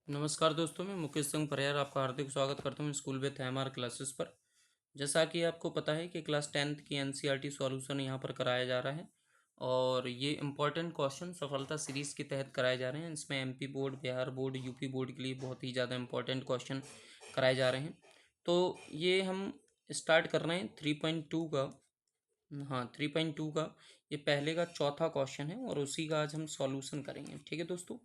नमस्कार दोस्तों, मैं मुकेश सिंह परियार आपका हार्दिक स्वागत करता हूँ स्कूल विथ एमआर क्लासेस पर। जैसा कि आपको पता है कि क्लास 10th की एनसीईआरटी सॉल्यूशन यहाँ पर कराया जा रहा है और ये इम्पॉर्टेंट क्वेश्चन सफलता सीरीज़ के तहत कराए जा रहे हैं। इसमें MP board, Bihar board, UP board के लिए बहुत ही ज़्यादा इम्पॉर्टेंट क्वेश्चन कराए जा रहे हैं। तो ये हम स्टार्ट कर रहे हैं 3.2 का। हाँ, 3.2 का ये पहले का चौथा क्वेश्चन है और उसी का आज हम सॉल्यूशन करेंगे। ठीक है दोस्तों,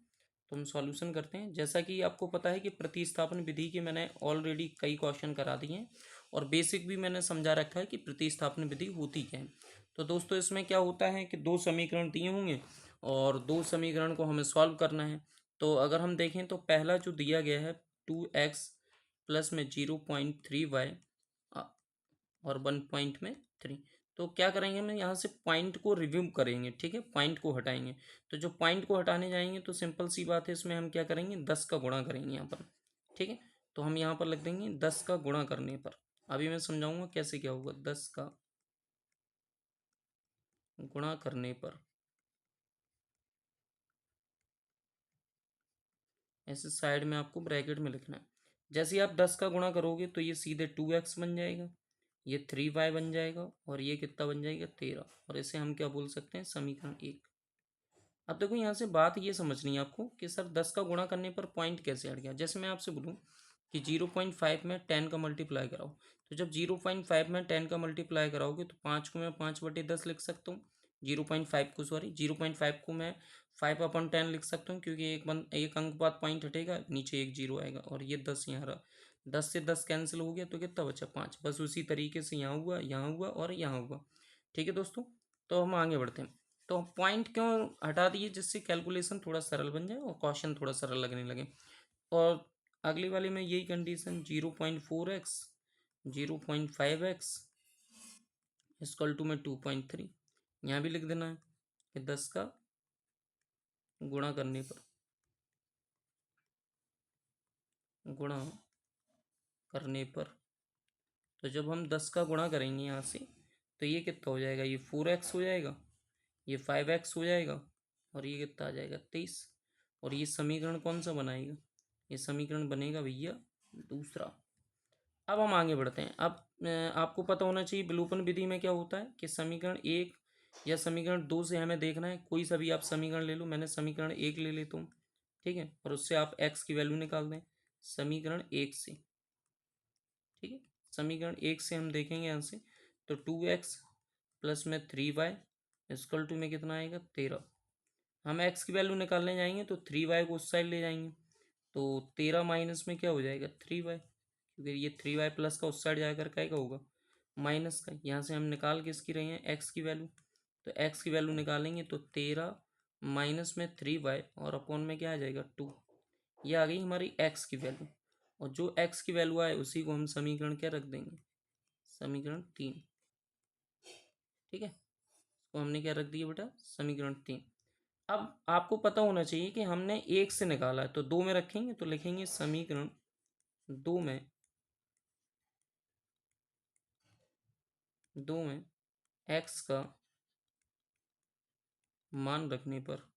तो हम सॉल्यूशन करते हैं। जैसा कि आपको पता है कि प्रतिस्थापन विधि के मैंने ऑलरेडी कई क्वेश्चन करा दिए हैं और बेसिक भी मैंने समझा रखा है कि प्रतिस्थापन विधि होती क्या है। तो दोस्तों, इसमें क्या होता है कि दो समीकरण दिए होंगे और दो समीकरण को हमें सॉल्व करना है। तो अगर हम देखें तो पहला जो दिया गया है 2x प्लस में 0.3y और 1 पॉइंट में 3। तो क्या करेंगे, हम यहाँ से पॉइंट को रिव्यू करेंगे। ठीक है, पॉइंट को हटाएंगे। तो जो पॉइंट को हटाने जाएंगे तो सिंपल सी बात है, इसमें हम क्या करेंगे, 10 का गुणा करेंगे यहाँ पर। ठीक है, तो हम यहाँ पर लिख देंगे 10 का गुणा करने पर। अभी मैं समझाऊंगा कैसे क्या होगा। 10 का गुणा करने पर ऐसे साइड में आपको ब्रैकेट में लिखना है। जैसे ही आप 10 का गुणा करोगे तो ये सीधे 2x बन जाएगा, ये 3y बन जाएगा और ये कितना बन जाएगा, 13। और इसे हम क्या बोल सकते हैं, समीकरण 1। अब देखो, यहाँ से बात ये समझनी है आपको कि सर 10 का गुणा करने पर पॉइंट कैसे हट गया। जैसे मैं आपसे बोलूँ कि 0.5 में 10 का मल्टीप्लाई कराओ, तो जब 0.5 में 10 का मल्टीप्लाई कराओगे तो 5 को मैं 5/10 लिख सकता हूँ। 0.5 को, सॉरी 0.5 को मैं 5/10 लिख सकता हूँ, क्योंकि एक अंक बाद पॉइंट हटेगा, नीचे एक जीरो आएगा और ये 10 यहाँ रहा। 10 से 10 कैंसिल हो गया तो कितना बचा, 5। बस उसी तरीके से यहाँ हुआ, यहाँ हुआ और यहाँ हुआ। ठीक है दोस्तों, तो हम आगे बढ़ते हैं। तो पॉइंट क्यों हटा दिए, जिससे कैलकुलेशन थोड़ा सरल बन जाए और क्वेश्चन थोड़ा सरल लगने लगे। और अगली वाली में यही condition, 0.4x 0.5x equal to में 2.3। यहाँ भी लिख देना है कि 10 का गुणा करने पर, गुणा करने पर, तो जब हम 10 का गुणा करेंगे यहाँ से तो ये कितना हो जाएगा, ये 4x हो जाएगा, ये 5x हो जाएगा और ये कितना आ जाएगा, 23। और ये समीकरण कौन सा बनाएगा, ये समीकरण बनेगा भैया दूसरा। अब हम आगे बढ़ते हैं। अब आपको पता होना चाहिए विलोपन विधि में क्या होता है कि समीकरण 1 या समीकरण 2 से हमें देखना है। कोई सा भी आप समीकरण ले लो, मैंने समीकरण 1 ले लेता हूँ। ठीक है, और उससे आप x की वैल्यू निकाल दें समीकरण 1 से। ठीक है, समीकरण 1 से हम देखेंगे यहाँ से, तो 2x प्लस में 3y इक्वल टू में कितना आएगा, 13। हम x की वैल्यू निकालने जाएंगे तो 3y को उस साइड ले जाएंगे, तो 13 माइनस में क्या हो जाएगा, 3y, क्योंकि ये 3y प्लस का उस साइड जाकर क्या होगा, माइनस का। यहाँ से हम निकाल के इसकी रहे हैं x की वैल्यू, तो x की वैल्यू निकालेंगे तो 13 माइनस में 3y और अपॉन में क्या आ जाएगा, 2। ये आ गई हमारी x की वैल्यू। और जो x की वैल्यू आए उसी को हम समीकरण क्या रख देंगे, समीकरण 3। ठीक है, तो हमने क्या रख दिया बेटा, समीकरण 3। अब आपको पता होना चाहिए कि हमने 1 से निकाला है तो 2 में रखेंगे, तो लिखेंगे समीकरण 2 में x का मान रखने पर,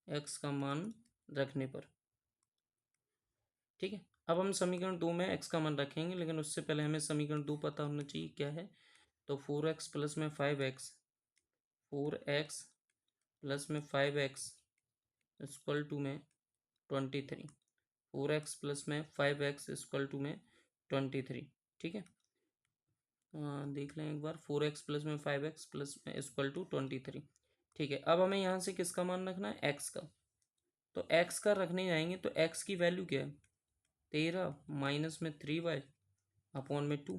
x का मान रखने पर। ठीक है, अब हम समीकरण 2 में x का मान रखेंगे, लेकिन उससे पहले हमें समीकरण 2 पता होना चाहिए क्या है। तो 4x प्लस में 5x, 4x प्लस में 5x इक्वल टू में 23। 4x प्लस में 5x इक्वल टू में 23। ठीक है, देख लें एक बार, 4x प्लस में 5x प्लस में इक्वल टू 23। ठीक है, अब हमें यहाँ से किसका मान रखना है, x का। तो x का रखने जाएंगे तो x की वैल्यू क्या है, 13 माइनस में 3y अपॉन में 2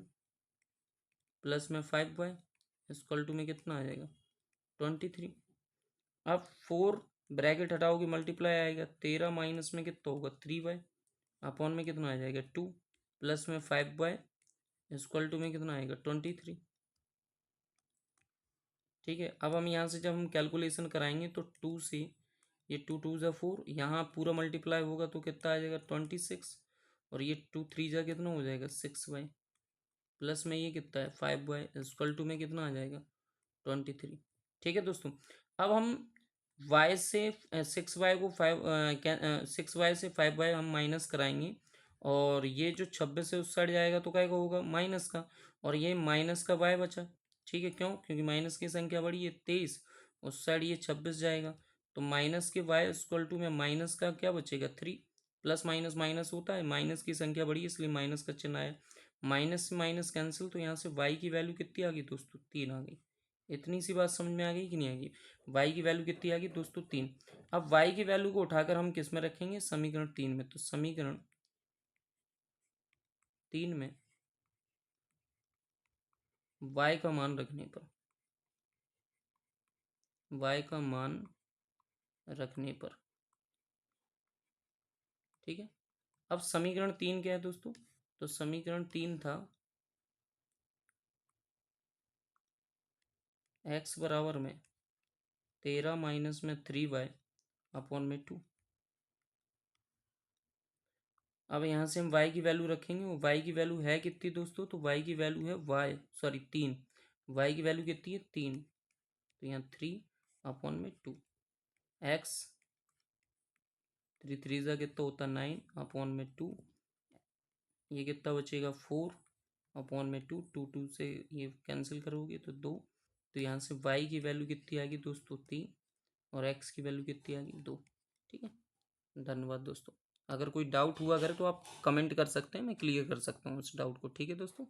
प्लस में 5y इक्वल टू में कितना आ जाएगा, 23। अब 4 ब्रैकेट हटाओगे मल्टीप्लाई आएगा, 13 माइनस में कितना होगा, 3y अपॉन में कितना आ जाएगा, 2 प्लस में 5y इक्वल टू में कितना आएगा, 23। ठीक है, अब हम यहाँ से जब हम कैलकुलेशन कराएंगे तो 2 से, ये 2 2 ज़ा 4, यहाँ पूरा मल्टीप्लाई होगा तो कितना आ जाएगा, 26। और ये 2 3 ज़ा कितना हो जाएगा, 6y प्लस में ये कितना है, 5y इक्वल टू में कितना आ जाएगा, 23। ठीक है दोस्तों, अब हम वाई से 6y को 6y से 5y हम माइनस कराएंगे, और ये जो 26 है उस साइड जाएगा तो क्या होगा, माइनस का, और ये माइनस का y बचा। ठीक है, क्यों, क्योंकि माइनस की संख्या बड़ी है 23, उस साइड ये 26 जाएगा, तो माइनस के y इक्वल टू में माइनस का क्या बचेगा 3, प्लस माइनस माइनस होता है, माइनस की संख्या बड़ी है इसलिए माइनस का चिन्ह आया, माइनस से माइनस कैंसिल, तो यहाँ से y की वैल्यू कितनी आ गई दोस्तों, 3 आ गई। इतनी सी बात समझ में आ गई कि नहीं आ गई। y की वैल्यू कितनी आ गई दोस्तों, 3। अब y की वैल्यू को उठाकर हम किस में रखेंगे, समीकरण 3 में, तो समीकरण 3 में y का मान रखने पर, y का मान रखने पर, ठीक है। अब समीकरण 3 क्या है दोस्तों, तो समीकरण 3 था x बराबर में 13 माइनस में 3y अपॉन में 2। अब यहाँ से हम y की वैल्यू रखेंगे, वो y की वैल्यू है कितनी दोस्तों, तो y की वैल्यू है 3, y की वैल्यू कितनी है 3, तो यहाँ 3 अपॉन में 2, x 3 3 जा कितना होता है 9 अपॉन में 2, ये कितना बचेगा 4 अपॉन में 2, 2 से ये कैंसिल करोगे तो 2, तो यहाँ से y की वैल्यू कितनी आ गई दोस्तों 3, और x की वैल्यू कितनी आ गई 2। ठीक है, धन्यवाद दोस्तों। अगर कोई डाउट हुआ अगर तो आप कमेंट कर सकते हैं, मैं क्लियर कर सकता हूँ उस डाउट को। ठीक है दोस्तों।